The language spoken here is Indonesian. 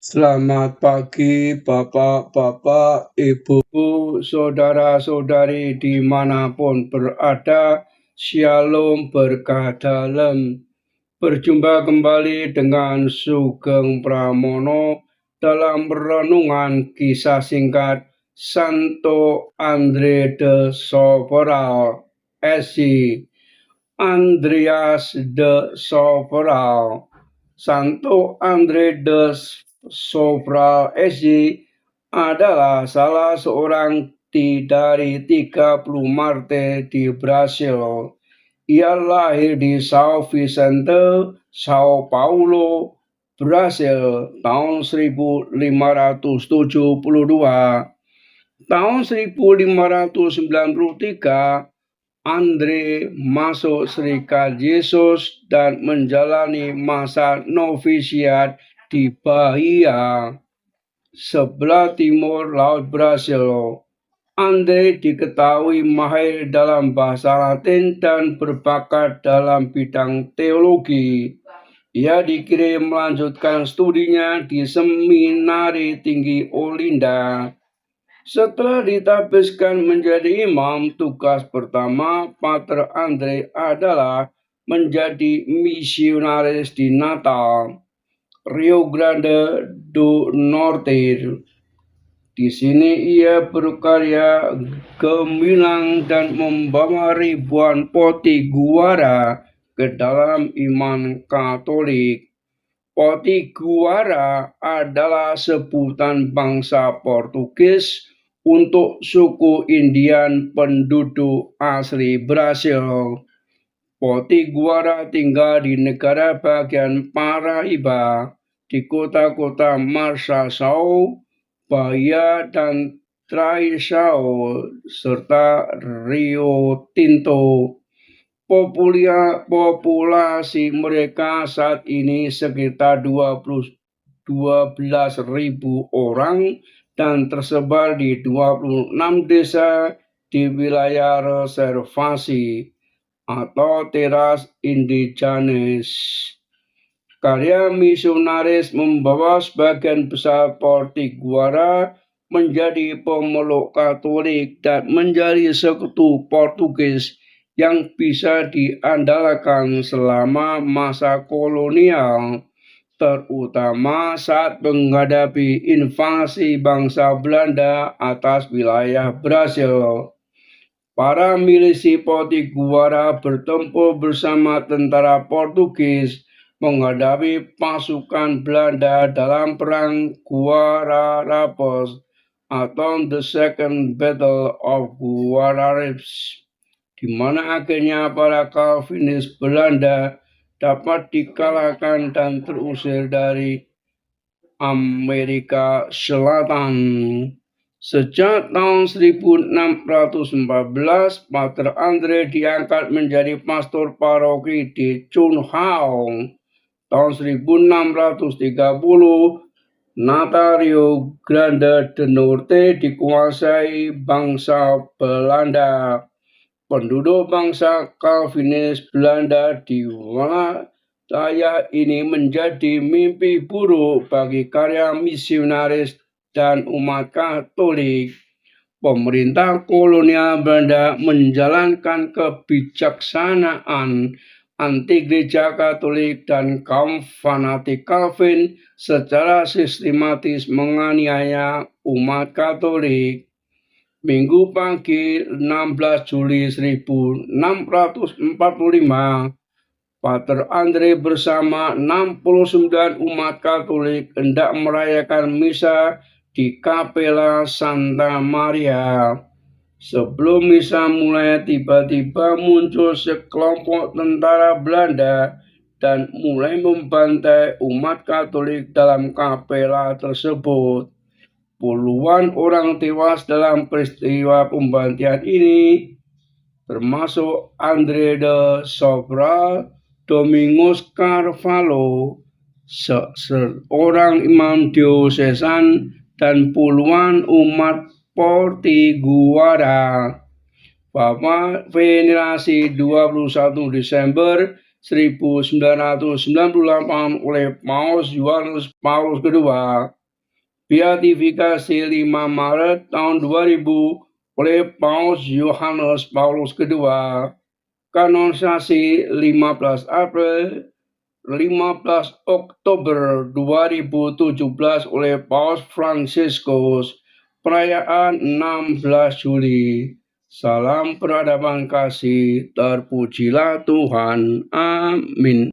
Selamat pagi, Bapak-bapak, Ibu, saudara-saudari dimanapun berada. Shalom berkah dalam. Berjumpa kembali dengan Sugeng Pramono dalam renungan kisah singkat Santo Andre de Soveral, SC Andreas de Soveral. Santo Andre de Soveral SC adalah salah seorang dari 30 marte di Brasil. Ia lahir di São Vicente, São Paulo, Brasil tahun 1572. Tahun 1593, Andre masuk Serikat Yesus dan menjalani masa novisiat di Bahia, sebelah timur Laut Brasil. Andre diketahui mahir dalam bahasa Latin dan berbakat dalam bidang teologi. Ia dikirim melanjutkan studinya di Seminari Tinggi Olinda. Setelah ditabiskan menjadi imam, tugas pertama Pater Andre adalah menjadi misionaris di Natal, Rio Grande do Norte. Di sini ia berkarya gemilang dan membawa ribuan potiguara ke dalam iman Katolik. Potiguara adalah sebutan bangsa Portugis untuk suku Indian penduduk asli Brasil. Potiguara tinggal di negara bagian Paraíba, di kota-kota Marçação, Bahia, dan Traição, serta Rio Tinto. Populasi mereka saat ini sekitar 12.000 orang dan tersebar di 26 desa di wilayah reservasi atau teras indigenes. Karya misionaris membawa sebagian besar Potiguara menjadi pemeluk Katolik dan menjadi sekutu Portugis yang bisa diandalkan selama masa kolonial, terutama saat menghadapi invasi bangsa Belanda atas wilayah Brasil. Para milisi Potiguara bertempur bersama tentara Portugis menghadapi pasukan Belanda dalam Perang Guararapes atau The Second Battle of Guararapes, di mana akhirnya para Calvinis Belanda dapat dikalahkan dan terusir dari Amerika Selatan. Sejak tahun 1614, Pater Andre diangkat menjadi pastor paroki di Chunhao. Tahun 1630, Natal Rio Grande do Norte dikuasai bangsa Belanda. Penduduk bangsa Calvinis Belanda di wilayah ini menjadi mimpi buruk bagi karya misionaris dan umat Katolik. Pemerintah kolonial Belanda menjalankan kebijaksanaan anti gereja Katolik dan kaum fanatik Calvin secara sistematis menganiaya umat Katolik. Minggu pagi 16 Juli 1645, Pater Andre bersama 69 umat Katolik hendak merayakan misa di Kapela Santa Maria. Sebelum misa mulai, tiba-tiba muncul sekelompok tentara Belanda dan mulai membantai umat Katolik dalam kapela tersebut. Puluhan orang tewas dalam peristiwa pembantian ini, termasuk Andre de Soveral, Domingos Carvalho, seorang imam diosesan, dan puluhan umat Potiguara. Pada venerasi 21 Desember 1998 oleh Paus Yohanes Paulus II, Beatifikasi 5 Maret tahun 2000 oleh Paus Yohanes Paulus II, kanonisasi 15 April 15 Oktober 2017 oleh Paus Fransiskus, perayaan 16 Juli. Salam peradaban kasih, terpujilah Tuhan. Amin.